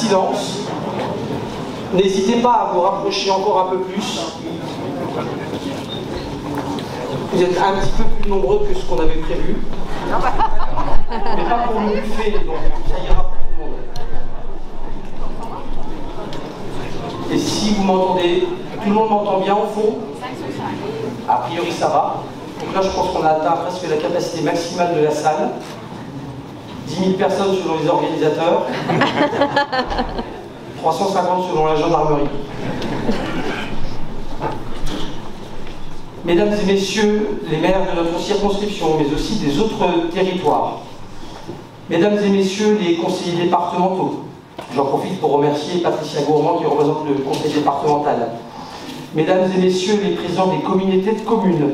silence. N'hésitez pas à vous rapprocher encore un peu plus. Vous êtes un petit peu plus nombreux que ce qu'on avait prévu. Mais pas pour le buffet, donc ça ira pour tout le monde. Et si vous m'entendez, tout le monde m'entend bien au fond? A priori ça va. Donc là je pense qu'on a atteint presque la capacité maximale de la salle. 10 000 personnes selon les organisateurs. 350 selon la gendarmerie. Mesdames et messieurs les maires de notre circonscription, mais aussi des autres territoires. Mesdames et messieurs les conseillers départementaux. J'en profite pour remercier Patricia Gourmand qui représente le conseil départemental. Mesdames et messieurs les présidents des communautés de communes.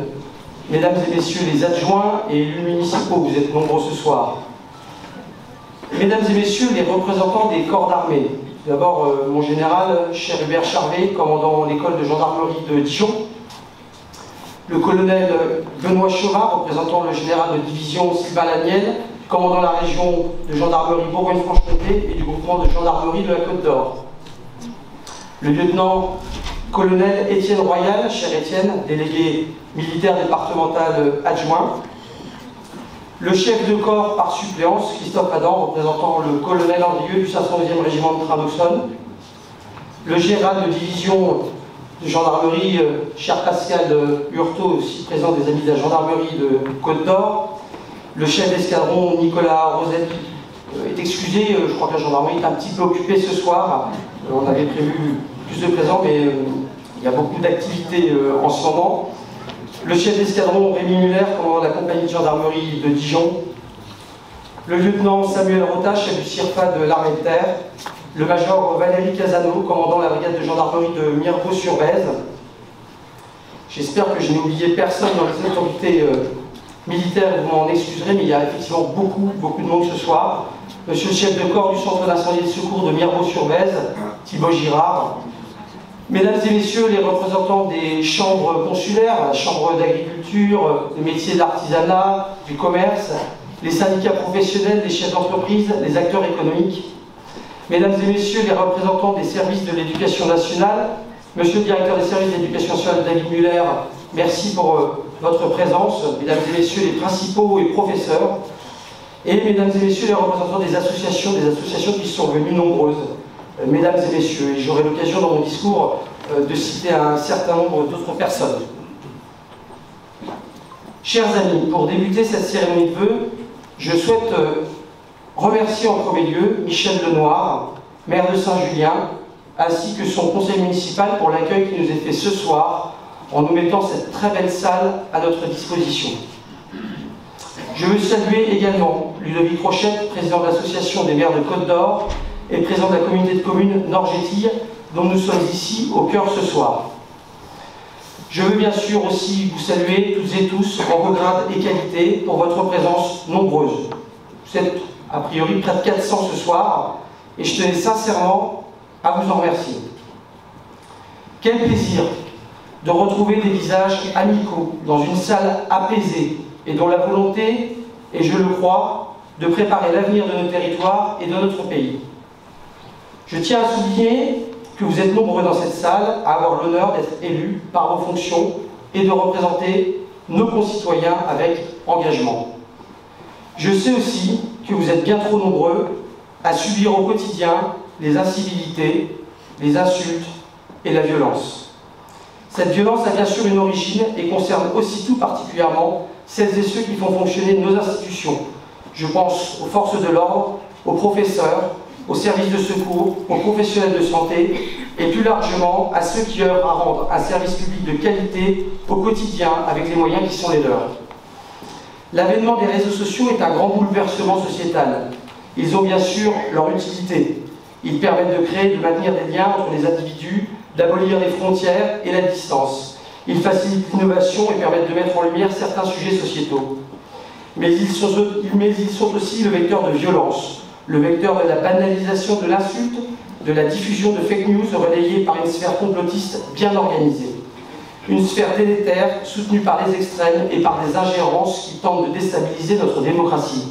Mesdames et messieurs les adjoints et élus municipaux, vous êtes nombreux ce soir. Mesdames et messieurs les représentants des corps d'armée. D'abord, mon général, cher Hubert Charvet, commandant l'école de gendarmerie de Dijon. Le colonel Benoît Chauvin, représentant le général de division Sylvain Laniel, commandant la région de gendarmerie Bourgogne-Franche-Comté et du groupement de gendarmerie de la Côte d'Or. Le lieutenant-colonel Étienne Royal, cher Étienne, délégué militaire départemental adjoint. Le chef de corps par suppléance, Christophe Adam, représentant le colonel Andrieux du 511e régiment de train d'Auxonne. Le général de division de gendarmerie, cher Pascal Hurtaud, aussi présent des amis de la gendarmerie de Côte d'Or. Le chef d'escadron, Nicolas Rosette, est excusé. Je crois que la gendarmerie est un petit peu occupée ce soir. On avait prévu plus de présents, mais il y a beaucoup d'activités en ce moment. Le chef d'escadron, Rémi Muller, commandant la compagnie de gendarmerie de Dijon. Le lieutenant Samuel Rota, chef du CIRFA de l'armée de terre. Le major Valérie Casano, commandant la brigade de gendarmerie de Mirebeau-sur-Bèze. J'espère que je n'ai oublié personne dans les autorités militaires, vous m'en excuserez, mais il y a effectivement beaucoup de monde ce soir. Monsieur le chef de corps du centre d'incendie et de secours de Mirebeau-sur-Bèze, Thibaut Girard. Mesdames et messieurs les représentants des chambres consulaires, la chambre d'agriculture, des métiers de l'artisanat, du commerce, les syndicats professionnels, les chefs d'entreprise, les acteurs économiques. Mesdames et messieurs les représentants des services de l'éducation nationale, monsieur le directeur des services de l'éducation nationale, David Muller, merci pour votre présence. Mesdames et messieurs les principaux et professeurs, et mesdames et messieurs les représentants des associations qui sont venues nombreuses. Mesdames et messieurs, et j'aurai l'occasion dans mon discours de citer un certain nombre d'autres personnes. Chers amis, pour débuter cette cérémonie de vœux, je souhaite remercier en premier lieu Michel Lenoir, maire de Saint-Julien, ainsi que son conseil municipal pour l'accueil qui nous est fait ce soir en nous mettant cette très belle salle à notre disposition. Je veux saluer également Ludovic Rochette, président de l'association des maires de Côte d'Or et président de la communauté de communes Nord-Gétille, dont nous sommes ici au cœur ce soir. Je veux bien sûr aussi vous saluer toutes et tous en vos grades et qualités pour votre présence nombreuse. Vous êtes a priori près de 400 ce soir et je tenais sincèrement à vous en remercier. Quel plaisir de retrouver des visages amicaux dans une salle apaisée et dont la volonté est, je le crois, de préparer l'avenir de nos territoires et de notre pays. Je tiens à souligner que vous êtes nombreux dans cette salle à avoir l'honneur d'être élus par vos fonctions et de représenter nos concitoyens avec engagement. Je sais aussi que vous êtes bien trop nombreux à subir au quotidien les incivilités, les insultes et la violence. Cette violence a bien sûr une origine et concerne aussi tout particulièrement celles et ceux qui font fonctionner nos institutions. Je pense aux forces de l'ordre, aux professeurs, aux services de secours, aux professionnels de santé et plus largement à ceux qui œuvrent à rendre un service public de qualité au quotidien avec les moyens qui sont les leurs. L'avènement des réseaux sociaux est un grand bouleversement sociétal. Ils ont bien sûr leur utilité. Ils permettent de créer et de maintenir des liens entre les individus, d'abolir les frontières et la distance. Ils facilitent l'innovation et permettent de mettre en lumière certains sujets sociétaux. Mais ils sont aussi le vecteur de violence, le vecteur de la banalisation de l'insulte, de la diffusion de fake news relayées par une sphère complotiste bien organisée. Une sphère délétère soutenue par les extrêmes et par des ingérences qui tentent de déstabiliser notre démocratie.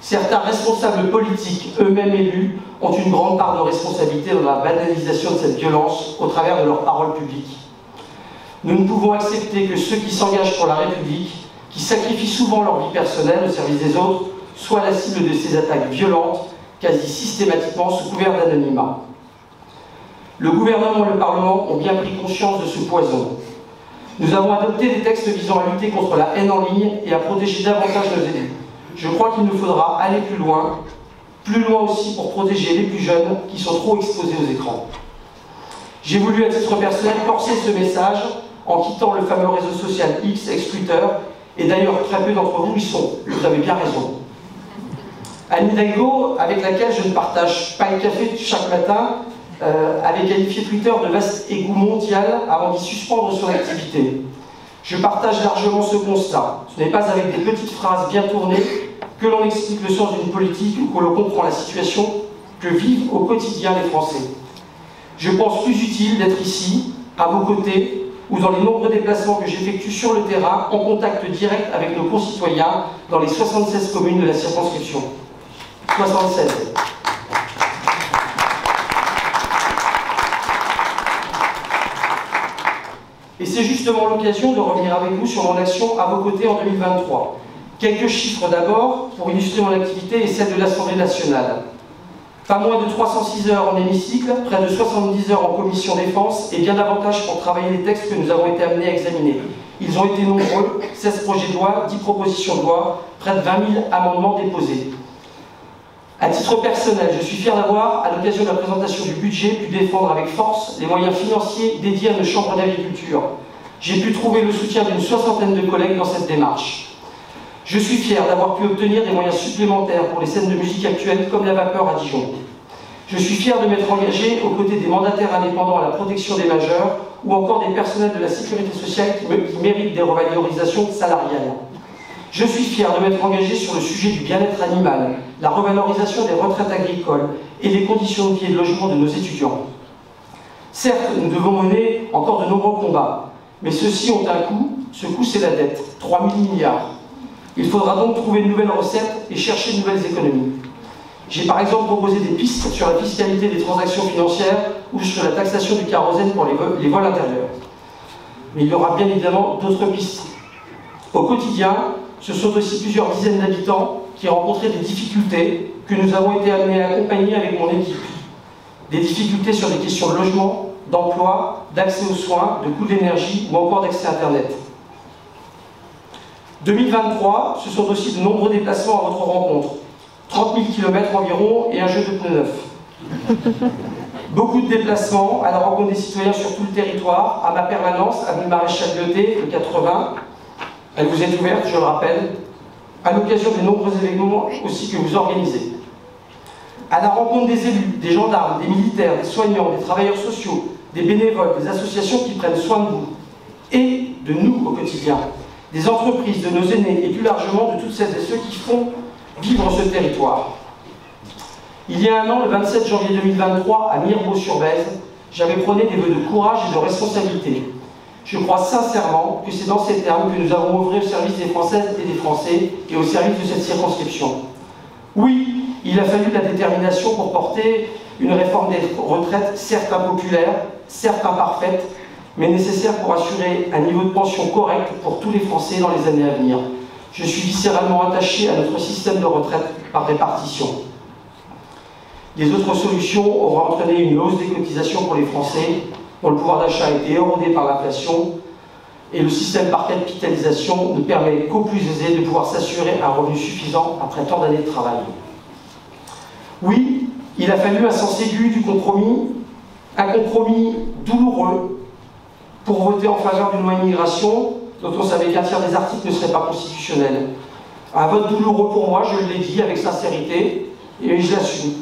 Certains responsables politiques, eux-mêmes élus, ont une grande part de responsabilité dans la banalisation de cette violence au travers de leurs paroles publiques. Nous ne pouvons accepter que ceux qui s'engagent pour la République, qui sacrifient souvent leur vie personnelle au service des autres, soient la cible de ces attaques violentes, quasi systématiquement sous couvert d'anonymat. Le gouvernement et le Parlement ont bien pris conscience de ce poison. Nous avons adopté des textes visant à lutter contre la haine en ligne et à protéger davantage nos élus. Je crois qu'il nous faudra aller plus loin aussi pour protéger les plus jeunes qui sont trop exposés aux écrans. J'ai voulu à titre personnel forcer ce message en quittant le fameux réseau social X, ex-Twitter, et d'ailleurs très peu d'entre vous y sont, vous avez bien raison. Anne Hidalgo, avec laquelle je ne partage pas le café chaque matin, avait qualifié Twitter de vaste égout mondial avant d'y suspendre son activité. Je partage largement ce constat. Ce n'est pas avec des petites phrases bien tournées que l'on explique le sens d'une politique ou que l'on comprend la situation que vivent au quotidien les Français. Je pense plus utile d'être ici, à vos côtés, ou dans les nombreux déplacements que j'effectue sur le terrain, en contact direct avec nos concitoyens dans les 76 communes de la circonscription. 76. Et c'est justement l'occasion de revenir avec vous sur mon action à vos côtés en 2023. Quelques chiffres d'abord pour illustrer mon activité et celle de l'Assemblée nationale. Pas moins de 306 heures en hémicycle, près de 70 heures en commission défense et bien davantage pour travailler les textes que nous avons été amenés à examiner. Ils ont été nombreux, 16 projets de loi, 10 propositions de loi, près de 20 000 amendements déposés. À titre personnel, je suis fier d'avoir, à l'occasion de la présentation du budget, pu défendre avec force les moyens financiers dédiés à nos chambres d'agriculture. J'ai pu trouver le soutien d'une 60aine de collègues dans cette démarche. Je suis fier d'avoir pu obtenir des moyens supplémentaires pour les scènes de musique actuelles comme la Vapeur à Dijon. Je suis fier de m'être engagé aux côtés des mandataires indépendants à la protection des majeurs ou encore des personnels de la sécurité sociale qui méritent des revalorisations salariales. Je suis fier de m'être engagé sur le sujet du bien-être animal, la revalorisation des retraites agricoles et les conditions de vie et de logement de nos étudiants. Certes, nous devons mener encore de nombreux combats, mais ceux-ci ont un coût. Ce coût, c'est la dette, 3 000 milliards. Il faudra donc trouver de nouvelles recettes et chercher de nouvelles économies. J'ai par exemple proposé des pistes sur la fiscalité des transactions financières ou sur la taxation du kérosène pour les vols intérieurs. Mais il y aura bien évidemment d'autres pistes. Au quotidien, ce sont aussi plusieurs dizaines d'habitants qui rencontraient des difficultés que nous avons été amenés à accompagner avec mon équipe. Des difficultés sur des questions de logement, d'emploi, d'accès aux soins, de coût de l'énergie ou encore d'accès à Internet. 2023, ce sont aussi de nombreux déplacements à votre rencontre. 30 000 km environ et un jeu de pneus neufs. Beaucoup de déplacements à la rencontre des citoyens sur tout le territoire, à ma permanence, avenue Maréchal Lyoté, le 80. Elle vous est ouverte, je le rappelle, à l'occasion des nombreux événements aussi que vous organisez. À la rencontre des élus, des gendarmes, des militaires, des soignants, des travailleurs sociaux, des bénévoles, des associations qui prennent soin de vous et de nous au quotidien, des entreprises, de nos aînés et plus largement de toutes celles et ceux qui font vivre ce territoire. Il y a un an, le 27 janvier 2023, à Mirebeau-sur-Bèze, j'avais prôné des vœux de courage et de responsabilité. Je crois sincèrement que c'est dans ces termes que nous avons œuvré au service des Françaises et des Français et au service de cette circonscription. Oui, il a fallu de la détermination pour porter une réforme des retraites, certes impopulaire, certes imparfaite, mais nécessaire pour assurer un niveau de pension correct pour tous les Français dans les années à venir. Je suis viscéralement attaché à notre système de retraite par répartition. Les autres solutions auront entraîné une hausse des cotisations pour les Français, dont le pouvoir d'achat a été érodé par l'inflation, et le système par capitalisation ne permet qu'aux plus aisés de pouvoir s'assurer un revenu suffisant après tant d'années de travail. Oui, il a fallu un sens aigu du compromis, un compromis douloureux pour voter en faveur d'une loi immigration dont on savait qu'un tiers des articles ne seraient pas constitutionnels. Un vote douloureux pour moi, je l'ai dit avec sincérité, et je l'assume.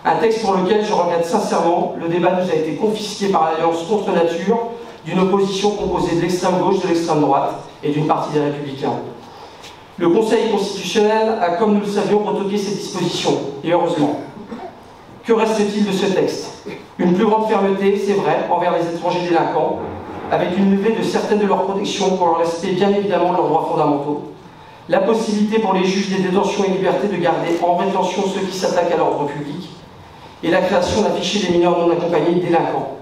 Un texte pour lequel je regrette sincèrement, le débat nous a été confisqué par l'Alliance contre nature d'une opposition composée de l'extrême gauche, de l'extrême droite et d'une partie des Républicains. Le Conseil constitutionnel a, comme nous le savions, retoqué ces dispositions, et heureusement. Que reste-t-il de ce texte? Une plus grande fermeté, c'est vrai, envers les étrangers délinquants, avec une levée de certaines de leurs protections pour le respect bien évidemment de leurs droits fondamentaux. la possibilité pour les juges des détentions et libertés de garder en rétention ceux qui s'attaquent à l'ordre public, et la création d'un fichier des mineurs non accompagnés délinquants.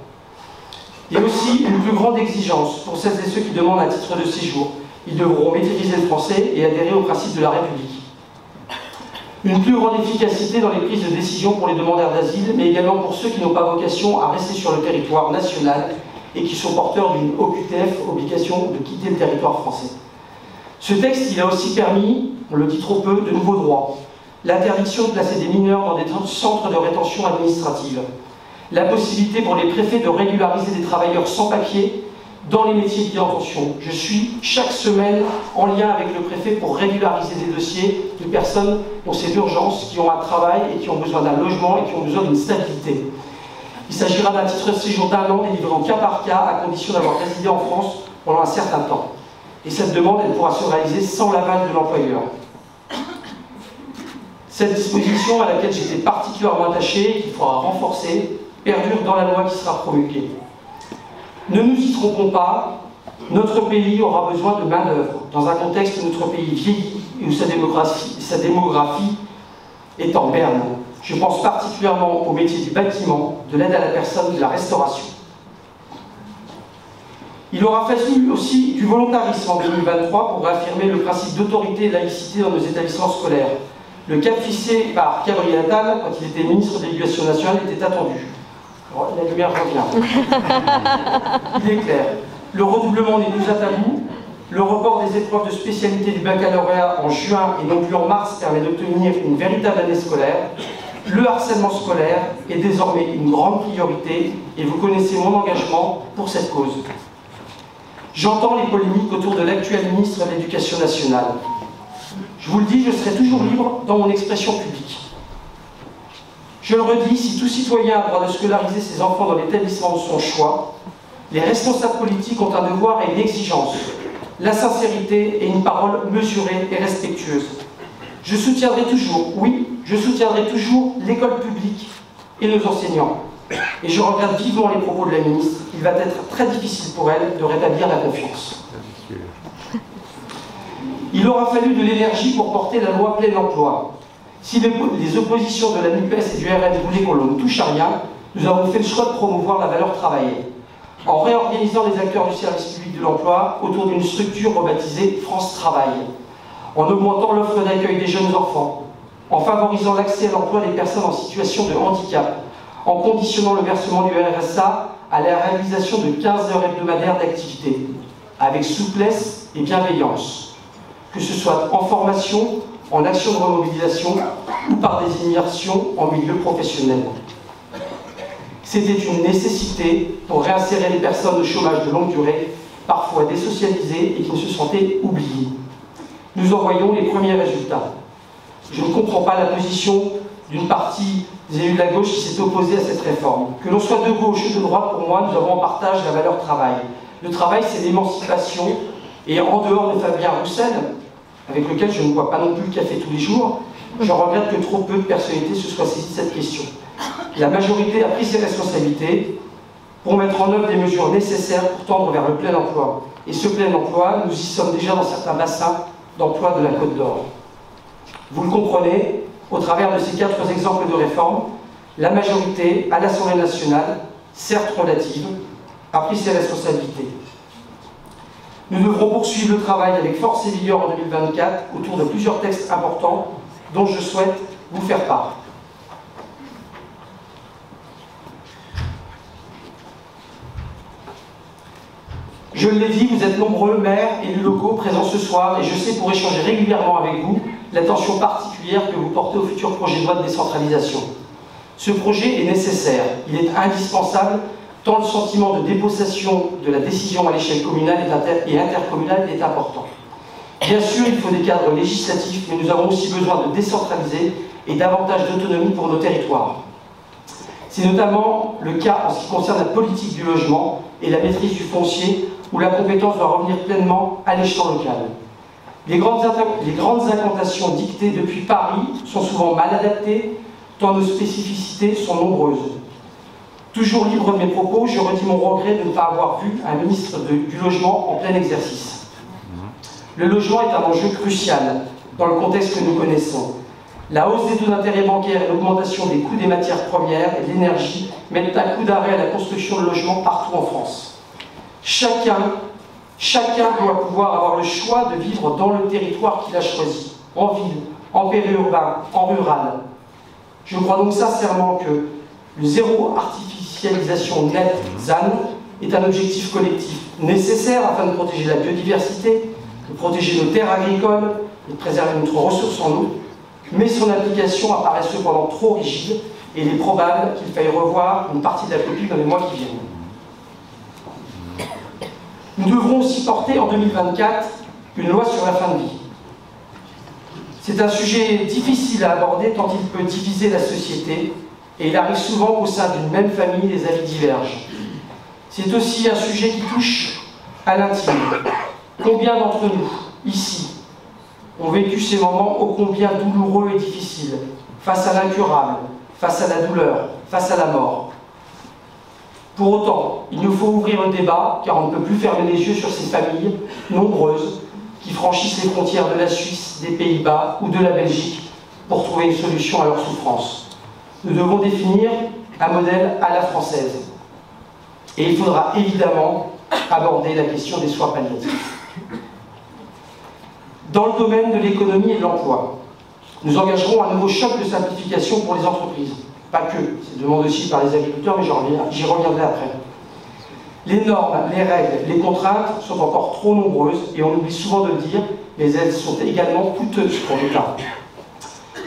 Et aussi une plus grande exigence pour celles et ceux qui demandent un titre de séjour. Ils devront maîtriser le français et adhérer aux principes de la République. Une plus grande efficacité dans les prises de décision pour les demandeurs d'asile, mais également pour ceux qui n'ont pas vocation à rester sur le territoire national et qui sont porteurs d'une OQTF, obligation de quitter le territoire français. Ce texte, il a aussi permis, on le dit trop peu, de nouveaux droits. L'interdiction de placer des mineurs dans des centres de rétention administrative. La possibilité pour les préfets de régulariser des travailleurs sans papier dans les métiers de détention. Je suis chaque semaine en lien avec le préfet pour régulariser des dossiers de personnes dont c'est d'urgence, qui ont un travail et qui ont besoin d'un logement et qui ont besoin d'une stabilité. Il s'agira d'un titre de séjour d'1 an délivré au cas par cas à condition d'avoir résidé en France pendant un certain temps. Et cette demande, elle pourra se réaliser sans l'aval de l'employeur. Cette disposition à laquelle j'étais particulièrement attaché et qu'il faudra renforcer perdure dans la loi qui sera promulguée. Ne nous y trompons pas, notre pays aura besoin de main-d'œuvre dans un contexte où notre pays vieillit et où sa démographie est en berne. Je pense particulièrement au métier du bâtiment, de l'aide à la personne, de la restauration. Il aura fallu aussi du volontarisme en 2023 pour réaffirmer le principe d'autorité et de laïcité dans nos établissements scolaires. Le cap fixé par Gabriel Attal, quand il était ministre de l'Éducation nationale, était attendu. La lumière revient. Il est clair. Le redoublement n'est plus à tabou. Le report des épreuves de spécialité du baccalauréat en juin et non plus en mars permet d'obtenir une véritable année scolaire. Le harcèlement scolaire est désormais une grande priorité et vous connaissez mon engagement pour cette cause. J'entends les polémiques autour de l'actuel ministre de l'Éducation nationale. Je vous le dis, je serai toujours libre dans mon expression publique. Je le redis, si tout citoyen a le droit de scolariser ses enfants dans l'établissement de son choix, les responsables politiques ont un devoir et une exigence, la sincérité et une parole mesurée et respectueuse. Je soutiendrai toujours, oui, je soutiendrai toujours l'école publique et nos enseignants. Et je regrette vivement les propos de la ministre. Il va être très difficile pour elle de rétablir la confiance. Il aura fallu de l'énergie pour porter la loi plein emploi. Si les oppositions de la NUPES et du RN voulaient qu'on ne touche à rien, nous avons fait le choix de promouvoir la valeur travaillée, en réorganisant les acteurs du service public de l'emploi autour d'une structure rebaptisée France Travail, en augmentant l'offre d'accueil des jeunes enfants, en favorisant l'accès à l'emploi des personnes en situation de handicap, en conditionnant le versement du RSA à la réalisation de 15 heures hebdomadaires d'activité, avec souplesse et bienveillance, que ce soit en formation, en action de remobilisation ou par des immersions en milieu professionnel. C'était une nécessité pour réinsérer les personnes au chômage de longue durée, parfois désocialisées et qui ne se sentaient oubliées. Nous en voyons les premiers résultats. Je ne comprends pas la position d'une partie des élus de la gauche qui s'est opposée à cette réforme. Que l'on soit de gauche ou de droite, pour moi, nous avons en partage la valeur travail. Le travail, c'est l'émancipation, et en dehors de Fabien Roussel, avec lequel je ne bois pas non plus le café tous les jours, je regrette que trop peu de personnalités se soient saisies de cette question. La majorité a pris ses responsabilités pour mettre en œuvre des mesures nécessaires pour tendre vers le plein emploi. Et ce plein emploi, nous y sommes déjà dans certains bassins d'emploi de la Côte d'Or. Vous le comprenez, au travers de ces 4 exemples de réformes, la majorité, à l'Assemblée nationale, certes relative, a pris ses responsabilités. Nous devrons poursuivre le travail avec force et vigueur en 2024 autour de plusieurs textes importants dont je souhaite vous faire part. Je l'ai dit, vous êtes nombreux, maires, élus locaux présents ce soir, et je sais pour échanger régulièrement avec vous l'attention particulière que vous portez au futur projet de loi de décentralisation. Ce projet est nécessaire, il est indispensable, tant le sentiment de dépossession de la décision à l'échelle communale et intercommunale est important. Bien sûr, il faut des cadres législatifs, mais nous avons aussi besoin de décentraliser et davantage d'autonomie pour nos territoires. C'est notamment le cas en ce qui concerne la politique du logement et la maîtrise du foncier, où la compétence doit revenir pleinement à l'échelon local. Les grandes incantations dictées depuis Paris sont souvent mal adaptées, tant nos spécificités sont nombreuses. Toujours libre de mes propos, je redis mon regret de ne pas avoir vu un ministre du Logement en plein exercice. Le logement est un enjeu crucial dans le contexte que nous connaissons. La hausse des taux d'intérêt bancaires et l'augmentation des coûts des matières premières et de l'énergie mettent un coup d'arrêt à la construction de logements partout en France. Chacun doit pouvoir avoir le choix de vivre dans le territoire qu'il a choisi, en ville, en périurbain, en rural. Je crois donc sincèrement que le zéro artificialisation net ZAN est un objectif collectif nécessaire afin de protéger la biodiversité, de protéger nos terres agricoles et de préserver notre ressource en eau, mais son application apparaît cependant trop rigide et il est probable qu'il faille revoir une partie de la copie dans les mois qui viennent. Nous devrons aussi porter en 2024 une loi sur la fin de vie. C'est un sujet difficile à aborder tant il peut diviser la société et il arrive souvent qu'au sein d'une même famille, les avis divergent. C'est aussi un sujet qui touche à l'intime. Combien d'entre nous, ici, ont vécu ces moments ô combien douloureux et difficiles, face à l'incurable, face à la douleur, face à la mort. Pour autant, il nous faut ouvrir le débat, car on ne peut plus fermer les yeux sur ces familles nombreuses qui franchissent les frontières de la Suisse, des Pays-Bas ou de la Belgique pour trouver une solution à leur souffrance. Nous devons définir un modèle à la française. Et il faudra évidemment aborder la question des soins palliatifs. Dans le domaine de l'économie et de l'emploi, nous engagerons un nouveau choc de simplification pour les entreprises. Pas que, c'est demandé aussi par les agriculteurs, mais j'y reviendrai après. Les normes, les règles, les contraintes sont encore trop nombreuses et on oublie souvent de le dire, mais elles sont également coûteuses pour l'État.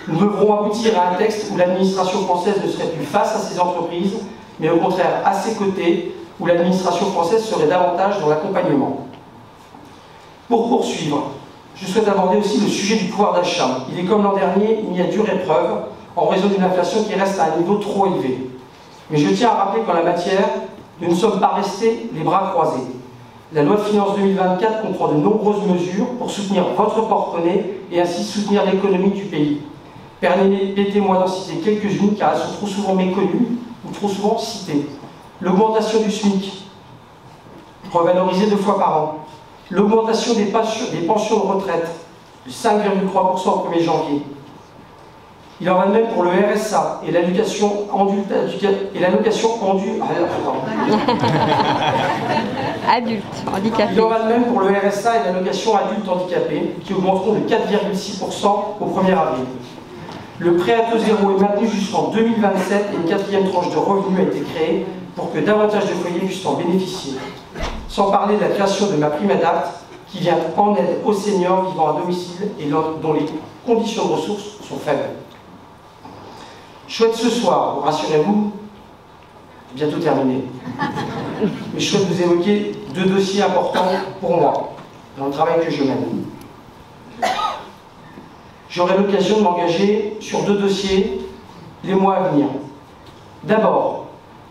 Nous devrons aboutir à un texte où l'administration française ne serait plus face à ces entreprises, mais au contraire à ses côtés, où l'administration française serait davantage dans l'accompagnement. Pour poursuivre, je souhaite aborder aussi le sujet du pouvoir d'achat. Il est comme l'an dernier, mis à dure épreuve, en raison d'une inflation qui reste à un niveau trop élevé. Mais je tiens à rappeler qu'en la matière, nous ne sommes pas restés les bras croisés. La loi de finances 2024 comprend de nombreuses mesures pour soutenir votre porte-monnaie et ainsi soutenir l'économie du pays. Permettez-moi d'en citer quelques-unes car elles sont trop souvent méconnues ou trop souvent citées. L'augmentation du SMIC, revalorisée 2 fois par an. L'augmentation des pensions de retraite de 5,3% au 1er janvier. Il en va de même pour le RSA et l'allocation adulte handicapé. Il en va de même pour le RSA et l'allocation adulte handicapé qui augmenteront de 4,6% au 1er avril. Le prêt à taux zéro est maintenu jusqu'en 2027 et une 4e tranche de revenus a été créée pour que davantage de foyers puissent en bénéficier. Sans parler de la création de ma prime adapte qui vient en aide aux seniors vivant à domicile et dont les conditions de ressources sont faibles. Je souhaite ce soir, rassurez-vous, bientôt terminé, mais je souhaite vous évoquer 2 dossiers importants pour moi, dans le travail que je mène. J'aurai l'occasion de m'engager sur 2 dossiers les mois à venir. D'abord,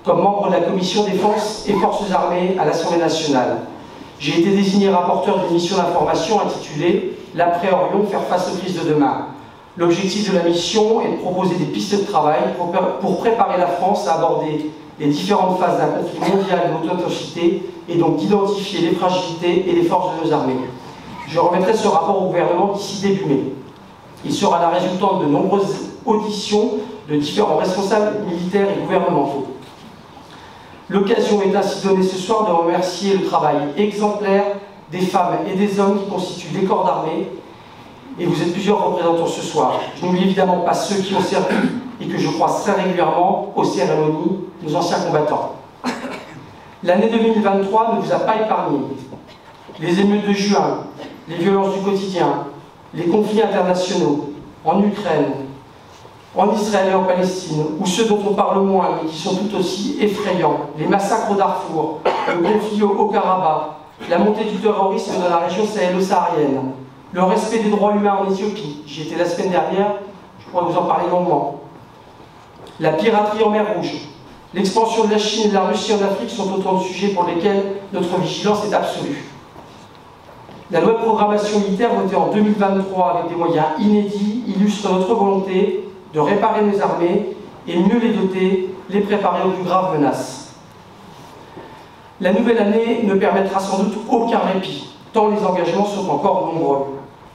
comme membre de la Commission Défense et Forces Armées à l'Assemblée nationale, j'ai été désigné rapporteur d'une mission d'information intitulée « L'après-Orion, faire face aux crises de demain ». L'objectif de la mission est de proposer des pistes de travail pour préparer la France à aborder les différentes phases d'un conflit mondial de haute intensité et donc d'identifier les fragilités et les forces de nos armées. Je remettrai ce rapport au gouvernement d'ici début mai. Il sera la résultante de nombreuses auditions de différents responsables militaires et gouvernementaux. L'occasion est ainsi donnée ce soir de remercier le travail exemplaire des femmes et des hommes qui constituent les corps d'armée. Et vous êtes plusieurs représentants ce soir. Je n'oublie évidemment pas ceux qui ont servi et que je croise très régulièrement aux cérémonies, nos anciens combattants. L'année 2023 ne vous a pas épargné. Les émeutes de juin, les violences du quotidien, les conflits internationaux, en Ukraine, en Israël et en Palestine, ou ceux dont on parle moins mais qui sont tout aussi effrayants, les massacres au Darfour, le conflit au Haut-Karabakh, la montée du terrorisme dans la région sahélo-saharienne, le respect des droits humains en Éthiopie, j'y étais la semaine dernière, je pourrais vous en parler longuement. La piraterie en mer Rouge, l'expansion de la Chine et de la Russie en Afrique sont autant de sujets pour lesquels notre vigilance est absolue. La loi de programmation militaire votée en 2023 avec des moyens inédits illustre notre volonté de réparer nos armées et mieux les doter, les préparer aux plus graves menaces. La nouvelle année ne permettra sans doute aucun répit tant les engagements sont encore nombreux.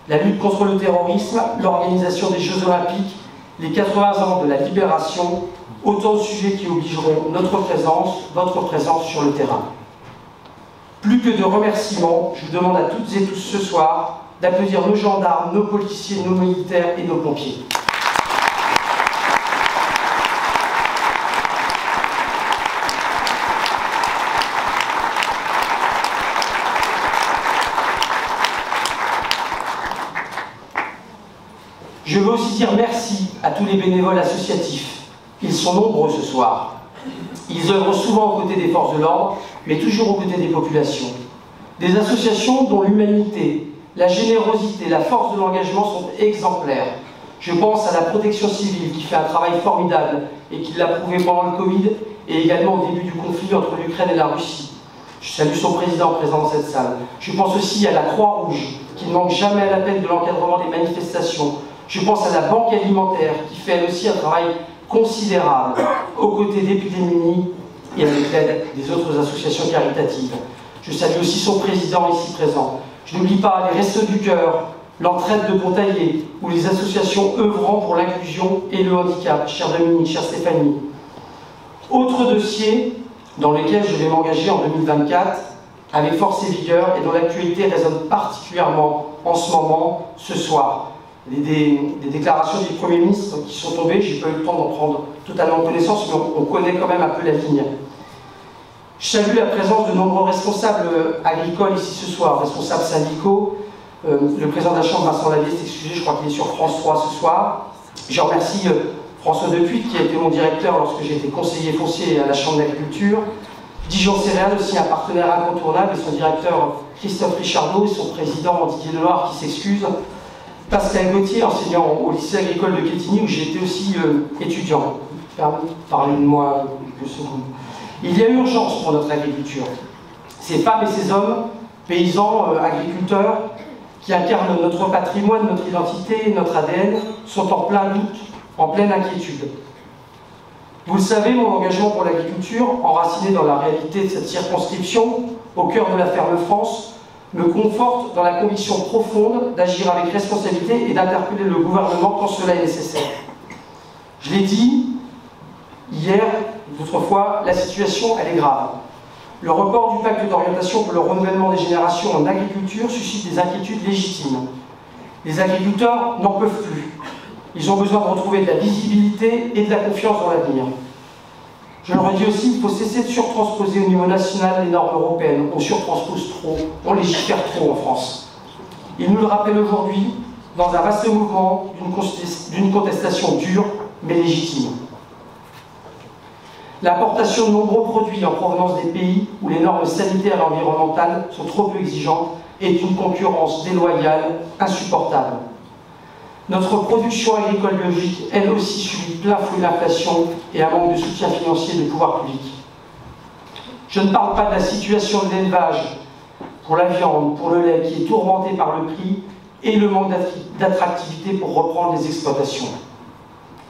La lutte contre le terrorisme, l'organisation des Jeux Olympiques, les 80 ans de la libération, autant de sujets qui obligeront notre présence, votre présence sur le terrain. Plus que de remerciements, je vous demande à toutes et tous ce soir d'applaudir nos gendarmes, nos policiers, nos militaires et nos pompiers. Je veux aussi dire merci à tous les bénévoles associatifs. Ils sont nombreux ce soir. Ils œuvrent souvent aux côtés des forces de l'ordre, mais toujours aux côtés des populations. Des associations dont l'humanité, la générosité, la force de l'engagement sont exemplaires. Je pense à la protection civile qui fait un travail formidable et qui l'a prouvé pendant le Covid et également au début du conflit entre l'Ukraine et la Russie. Je salue son président présent dans cette salle. Je pense aussi à la Croix-Rouge qui ne manque jamais à l'appel de l'encadrement des manifestations. Je pense à la Banque alimentaire qui fait elle aussi un travail considérable aux côtés des plus démunis et avec l'aide des autres associations caritatives. Je salue aussi son président ici présent. Je n'oublie pas les Restos du Cœur, l'entraide de Pontaillé ou les associations œuvrant pour l'inclusion et le handicap, chère Dominique, chère Stéphanie. Autre dossier dans lequel je vais m'engager en 2024 avec force et vigueur et dont l'actualité résonne particulièrement en ce moment, ce soir. Des déclarations du Premier ministre qui sont tombées, j'ai pas eu le temps d'en prendre totalement connaissance, mais on connaît quand même un peu la ligne. Je salue la présence de nombreux responsables agricoles ici ce soir, responsables syndicaux. Le président de la Chambre, Vincent Lavie, s'est excusé, je crois qu'il est sur France 3 ce soir. Je remercie François Depuy, qui a été mon directeur lorsque j'ai été conseiller foncier à la Chambre d'agriculture. Dijon Céréales, aussi un partenaire incontournable, et son directeur Christophe Richardot, et son président Didier Deloire, qui s'excuse. Pascal Gauthier, enseignant au lycée agricole de Quetigny, où j'ai été aussi étudiant. Parlez de moi quelques secondes. Il y a urgence pour notre agriculture. Ces femmes et ces hommes, paysans, agriculteurs, qui incarnent notre patrimoine, notre identité, notre ADN, sont en plein doute, en pleine inquiétude. Vous le savez, mon engagement pour l'agriculture, enraciné dans la réalité de cette circonscription, au cœur de la ferme France, me conforte dans la conviction profonde d'agir avec responsabilité et d'interpeller le gouvernement quand cela est nécessaire. Je l'ai dit hier, d'autres fois, la situation, elle est grave. Le report du pacte d'orientation pour le renouvellement des générations en agriculture suscite des inquiétudes légitimes. Les agriculteurs n'en peuvent plus. Ils ont besoin de retrouver de la visibilité et de la confiance dans l'avenir. Je le redis aussi, il faut cesser de surtransposer au niveau national les normes européennes. On surtranspose trop, on légifère trop en France. Il nous le rappelle aujourd'hui dans un vaste mouvement d'une contestation dure mais légitime. L'importation de nombreux produits en provenance des pays où les normes sanitaires et environnementales sont trop peu exigeantes est une concurrence déloyale, insupportable. Notre production agricole biologique, elle aussi, subit plein fouet l'inflation et un manque de soutien financier de pouvoir public. Je ne parle pas de la situation de l'élevage pour la viande, pour le lait, qui est tourmenté par le prix et le manque d'attractivité pour reprendre les exploitations.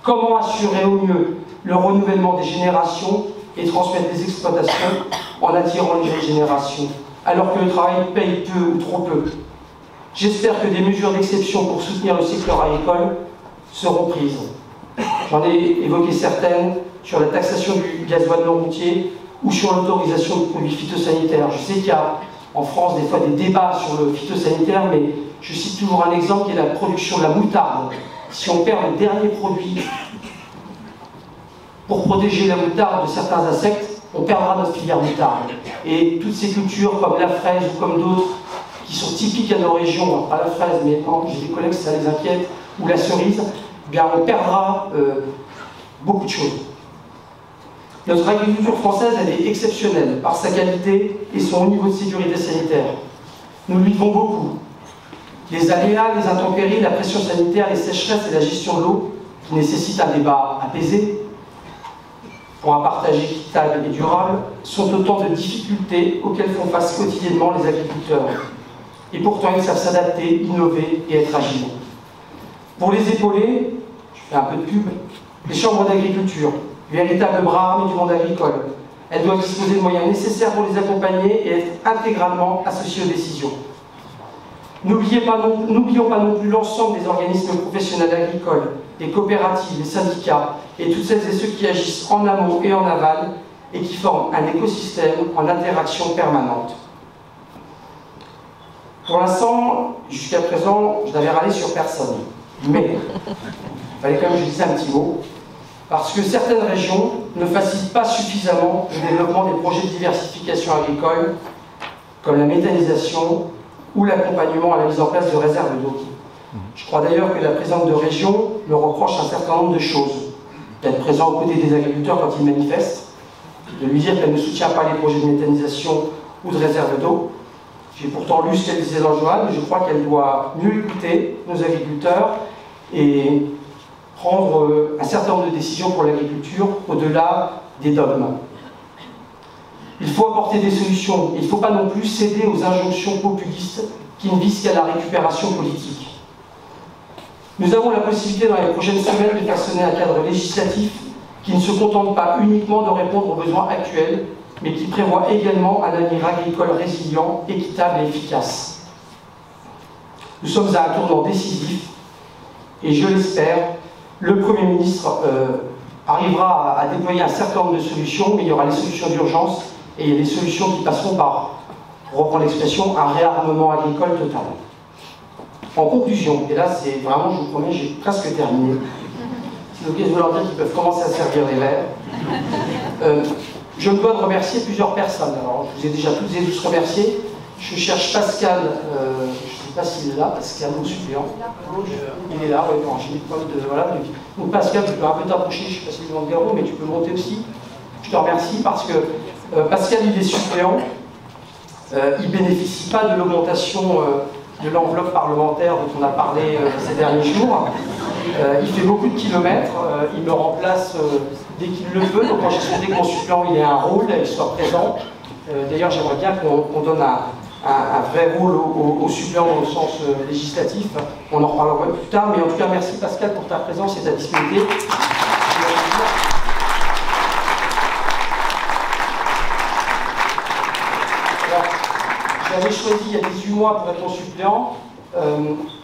Comment assurer au mieux le renouvellement des générations et transmettre les exploitations en attirant les jeunes générations, alors que le travail paye peu ou trop peu? J'espère que des mesures d'exception pour soutenir le secteur agricole seront prises. J'en ai évoqué certaines sur la taxation du gasoil non routier ou sur l'autorisation de produits phytosanitaires. Je sais qu'il y a en France des fois des débats sur le phytosanitaire, mais je cite toujours un exemple qui est la production de la moutarde. Si on perd le dernier produit pour protéger la moutarde de certains insectes, on perdra notre filière moutarde. Et toutes ces cultures comme la fraise ou comme d'autres, qui sont typiques à nos régions, pas la fraise, mais j'ai des collègues ça les inquiète, ou la cerise, eh bien on perdra beaucoup de choses. Notre agriculture française, elle est exceptionnelle par sa qualité et son haut niveau de sécurité sanitaire. Nous lui devons beaucoup. Les aléas, les intempéries, la pression sanitaire, les sécheresses et la gestion de l'eau, qui nécessitent un débat apaisé, pour un partage équitable et durable, sont autant de difficultés auxquelles font face quotidiennement les agriculteurs. Et pourtant, ils savent s'adapter, innover et être agiles. Pour les épauler, je fais un peu de pub, les chambres d'agriculture, véritable bras armé du monde agricole, elles doivent disposer de moyens nécessaires pour les accompagner et être intégralement associées aux décisions. N'oublions pas non plus l'ensemble des organismes professionnels agricoles, les coopératives, les syndicats et toutes celles et ceux qui agissent en amont et en aval et qui forment un écosystème en interaction permanente. Pour l'instant, jusqu'à présent, je n'avais râlé sur personne. Mais il fallait quand même que je dise un petit mot, parce que certaines régions ne facilitent pas suffisamment le développement des projets de diversification agricole, comme la méthanisation ou l'accompagnement à la mise en place de réserves d'eau. Je crois d'ailleurs que la présidente de région me reproche un certain nombre de choses. D'être présent aux côtés des agriculteurs quand ils manifestent, de lui dire qu'elle ne soutient pas les projets de méthanisation ou de réserves d'eau. J'ai pourtant lu ce qu'elle disait dans le journal, mais je crois qu'elle doit mieux écouter nos agriculteurs et prendre un certain nombre de décisions pour l'agriculture au-delà des dogmes. Il faut apporter des solutions. Il ne faut pas non plus céder aux injonctions populistes qui ne visent qu'à la récupération politique. Nous avons la possibilité dans les prochaines semaines de façonner un cadre législatif qui ne se contente pas uniquement de répondre aux besoins actuels, mais qui prévoit également un avenir agricole résilient, équitable et efficace. Nous sommes à un tournant décisif et je l'espère, le Premier ministre arrivera à déployer un certain nombre de solutions, mais il y aura les solutions d'urgence et les solutions qui passeront par, pour reprendre l'expression, un réarmement agricole total. En conclusion, et là c'est vraiment, je vous promets, j'ai presque terminé, c'est l'occasion de leur dire qu'ils peuvent commencer à servir les verres. Je me dois de remercier plusieurs personnes. Alors, je vous ai déjà toutes et tous remerciés. Je cherche Pascal, je ne sais pas s'il est là, Pascal, mon suppléant. Il est là, oui, j'ai mis le poste de. Voilà. Donc, Pascal, tu peux un peu t'approcher, je ne sais pas si c'est le Garou, mais tu peux monter aussi. Je te remercie parce que Pascal, il est suppléant. Il ne bénéficie pas de l'augmentation de l'enveloppe parlementaire dont on a parlé ces derniers jours. Il fait beaucoup de kilomètres, il me remplace dès qu'il le peut, donc moi j'ai souhaité que mon suppléant il ait un rôle, il soit présent. D'ailleurs j'aimerais bien qu'on donne un vrai rôle au suppléant dans le sens législatif, on en reparlera plus tard, mais en tout cas merci Pascal pour ta présence et ta disponibilité. J'avais choisi il y a 18 mois pour être mon suppléant,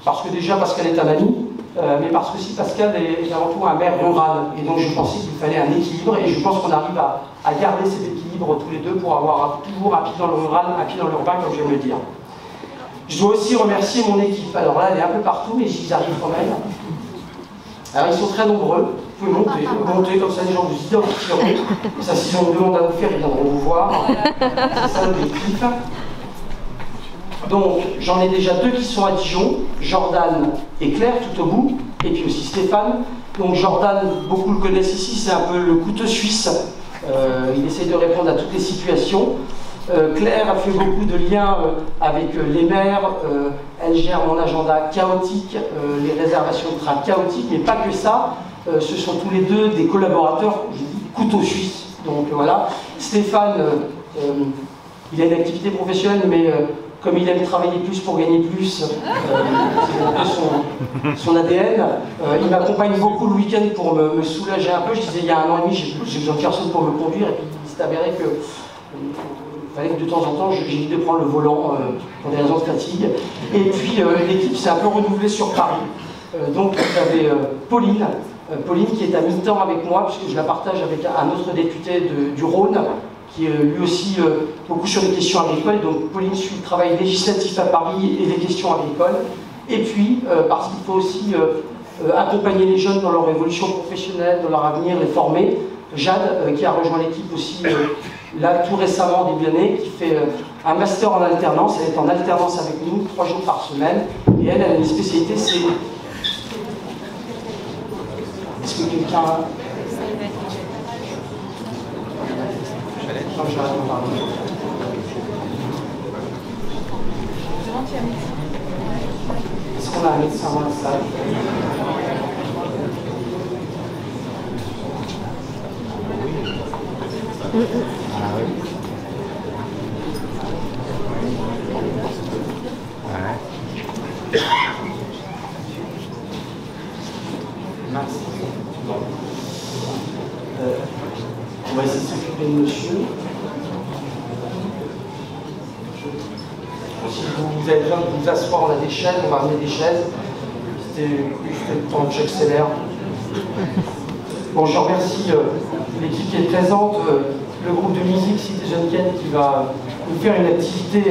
parce que déjà Pascal est un ami, mais parce que si Pascal est avant tout un maire rural, et donc je pensais qu'il fallait un équilibre, et je pense qu'on arrive à garder cet équilibre tous les deux pour avoir toujours un pied dans le rural, un pied dans l'urbain, comme j'aime le dire. Je dois aussi remercier mon équipe. Alors là, elle est un peu partout, mais j'y arrive quand même. Alors ils sont très nombreux, vous pouvez monter comme ça, les gens vous identifieront. Ça, s'ils ont une demande à vous faire, ils viendront vous voir. C'est ça l'objectif. Donc, j'en ai déjà deux qui sont à Dijon, Jordan et Claire, tout au bout, et puis aussi Stéphane. Donc Jordan, beaucoup le connaissent ici, c'est un peu le couteau suisse. Il essaie de répondre à toutes les situations. Claire a fait beaucoup de liens avec les maires, elle gère mon agenda chaotique, les réservations de train chaotiques, mais pas que ça. Ce sont tous les deux des collaborateurs, je dis couteau suisse. Donc voilà, Stéphane, il a une activité professionnelle, mais comme il aime travailler plus pour gagner plus, c'est un peu son ADN. Il m'accompagne beaucoup le week-end pour me soulager un peu. Je disais, il y a 1 an et demi, j'ai besoin de personne pour me conduire, et puis il s'est avéré que il fallait que de temps en temps, j'évite de prendre le volant pour des raisons de fatigue. Et puis l'équipe s'est un peu renouvelée sur Paris. Donc j'avais Pauline qui est à mi-temps avec moi, puisque je la partage avec un autre député du Rhône, qui est lui aussi beaucoup sur les questions agricoles. Donc Pauline suit le travail législatif à Paris et les questions agricoles. Et puis, parce qu'il faut aussi accompagner les jeunes dans leur évolution professionnelle, dans leur avenir, les former. Jade, qui a rejoint l'équipe aussi là tout récemment, début d'année, qui fait un master en alternance. Elle est en alternance avec nous 3 jours par semaine. Et elle a une spécialité, c'est... Est-ce que quelqu'un... Non, je vais arrêter de parler. Est-ce qu'on a un médecin dans la salle? Ah oui. Ouais. Mince. Bon. On va essayer de s'occuper de monsieur. Si vous vous avez besoin de vous asseoir, on a des chaises, on va ramener des chaises. C'était le temps que j'accélère. Bon, je remercie l'équipe qui est présente, le groupe de musique Cité Jeune-Ken qui va nous faire une activité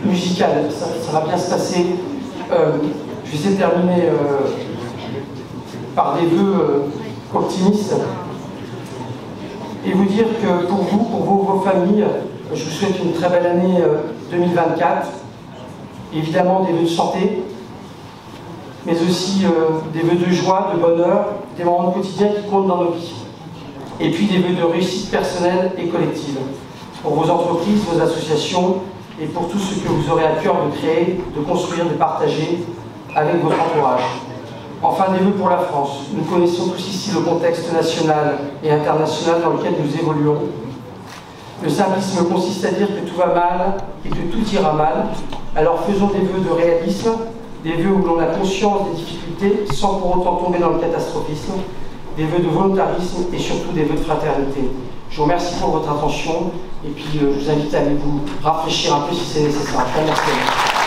musicale. Ça va bien se passer. Je vais essayer de terminer par des vœux optimistes et vous dire que pour vous, pour vos familles, je vous souhaite une très belle année 2024. Évidemment des vœux de santé, mais aussi des vœux de joie, de bonheur, des moments quotidiens qui comptent dans nos vies. Et puis des vœux de réussite personnelle et collective pour vos entreprises, vos associations et pour tout ce que vous aurez à cœur de créer, de construire, de partager avec votre entourage. Enfin, des vœux pour la France. Nous connaissons tous ici le contexte national et international dans lequel nous évoluons. Le simplisme consiste à dire que tout va mal et que tout ira mal. Alors faisons des vœux de réalisme, des vœux où l'on a conscience des difficultés sans pour autant tomber dans le catastrophisme, des vœux de volontarisme et surtout des vœux de fraternité. Je vous remercie pour votre attention et puis je vous invite à aller vous rafraîchir un peu si c'est nécessaire. Merci.